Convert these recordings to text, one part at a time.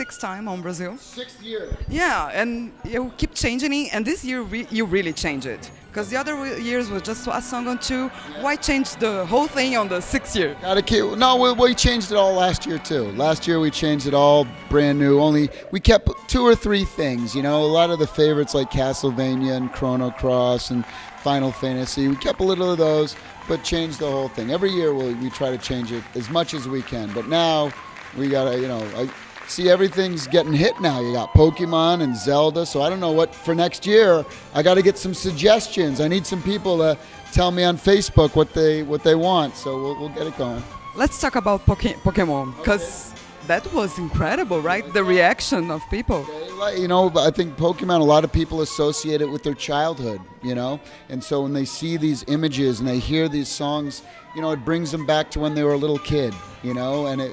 sixth time on Brazil. Sixth year. Yeah, and you keep changing it, and this year you really changed it. Because the other years was just a song or two. Why change the whole thing on the sixth year? No, we changed it all last year too. Last year we changed it all brand new. Only we kept 2 or 3 things. You know, a lot of the favorites like Castlevania and Chrono Cross and Final Fantasy. We kept a little of those, but changed the whole thing. Every year we try to change it as much as we can. But now we gotta, I see everything's getting hit now. You got Pokemon and Zelda, so I don't know what for next year. I got to get some suggestions. I need some people to tell me on Facebook what they want. So we'll get it going. Let's talk about Pokemon, because that was incredible, right? The reaction of people. I think Pokemon, a lot of people associate it with their childhood, and so when they see these images and they hear these songs, it brings them back to when they were a little kid, and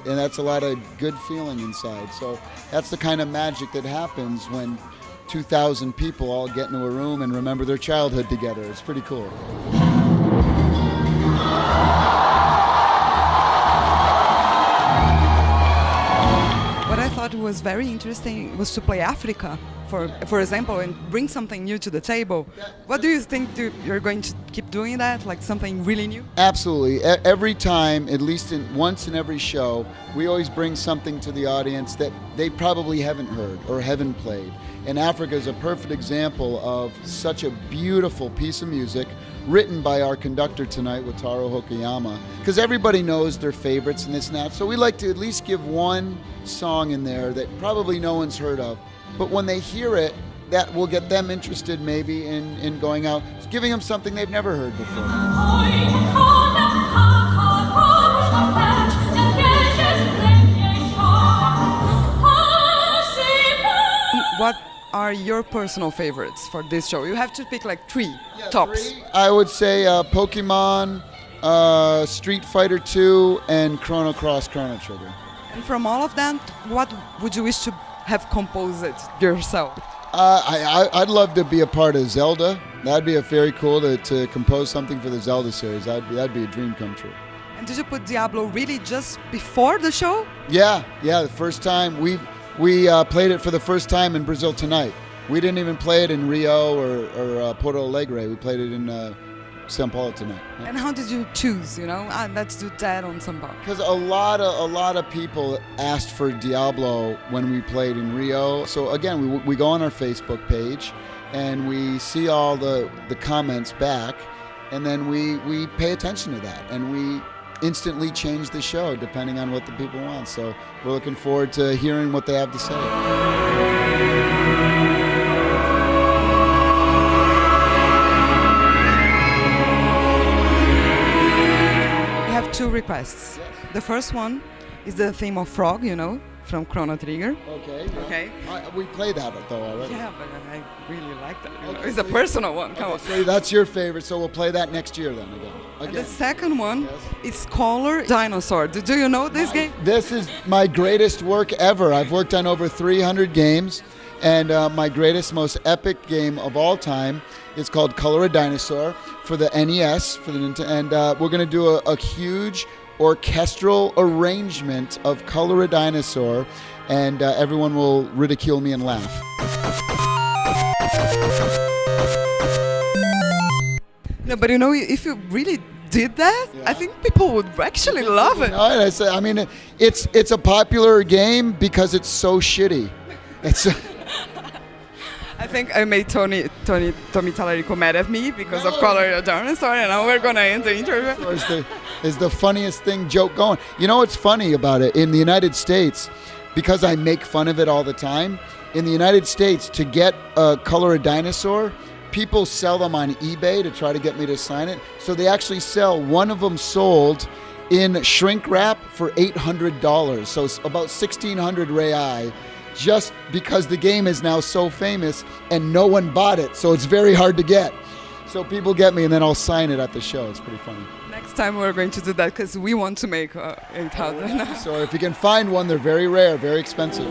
that's a lot of good feeling inside. So that's the kind of magic that happens when 2,000 people all get into a room and remember their childhood together. It's pretty cool. What I thought was very interesting was to play Africa, for example, and bring something new to the table. What do you think you're going to keep doing that, like something really new? Absolutely. Every time, at least once in every show, we always bring something to the audience that they probably haven't heard or haven't played. And Africa is a perfect example of such a beautiful piece of music written by our conductor tonight, Wataru Hokoyama, because everybody knows their favorites and this and that. So we like to at least give one song in there that probably no one's heard of. But when they hear it, that will get them interested maybe in going out, giving them something they've never heard before. What are your personal favorites for this show? You have to pick like 3 tops. 3, I would say Pokemon, Street Fighter 2, and Chrono Cross, Chrono Trigger. And from all of them, what would you wish to have composed it yourself? I'd love to be a part of Zelda. That'd be very cool to compose something for the Zelda series. That'd be a dream come true. And did you put Diablo really just before the show? Yeah. The first time we played it for the first time in Brazil tonight. We didn't even play it in Rio or Porto Alegre. We played it in São Paulo tonight. Yeah. And how did you choose? Let's do that on São Paulo. Because a lot of people asked for Diablo when we played in Rio. So again, we go on our Facebook page and we see all the comments back, and then we pay attention to that, and we instantly change the show depending on what the people want. So we're looking forward to hearing what they have to say. We have 2 requests. Yes. The first one is the theme of Frog, from Chrono Trigger. Okay. We played that though already. Yeah, but I really like that. It's a personal one. Come on. So that's your favorite, so we'll play that next year then again. And the second one is Color Dinosaur. Do you know this game? This is my greatest work ever. I've worked on over 300 games, and my greatest, most epic game of all time is called Color a Dinosaur for the NES, for the Nintendo, and we're going to do a huge orchestral arrangement of Color a Dinosaur, and everyone will ridicule me and laugh. No, but if you really did that, I think people would actually love it. I mean, it's a popular game because it's so shitty. I think I made Tommy Tallarico mad at me because of Color a Dinosaur, and now we're gonna end the interview. Is the funniest joke going. What's funny about it? In the United States, because I make fun of it all the time, in the United States, to get Color a Dinosaur, people sell them on eBay to try to get me to sign it. So they actually sell, one of them sold in shrink wrap for $800. So it's about 1,600 reais, just because the game is now so famous and no one bought it. So it's very hard to get. So people get me and then I'll sign it at the show. It's pretty funny. Next time we're going to do that because we want to make 8,000. So if you can find one, they're very rare, very expensive.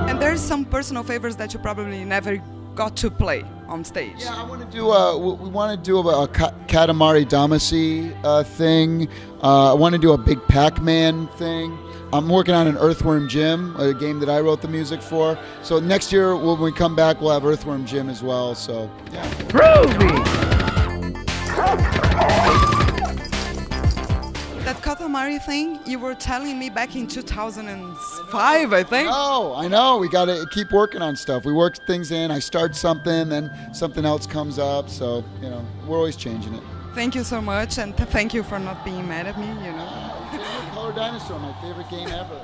And there's some personal favors that you probably never got to play on stage? Yeah, I want to do we want to do a Katamari Damacy thing. I want to do a big Pac-Man thing. I'm working on an Earthworm Jim, a game that I wrote the music for. So next year when we come back, we'll have Earthworm Jim as well. So yeah. That Katamari thing, you were telling me back in 2005, I think. Oh, I know. We got to keep working on stuff. We work things in. I start something, then something else comes up. So, you know, we're always changing it. Thank you so much, and thank you for not being mad at me, you know. Color Dinosaur, my favorite game ever.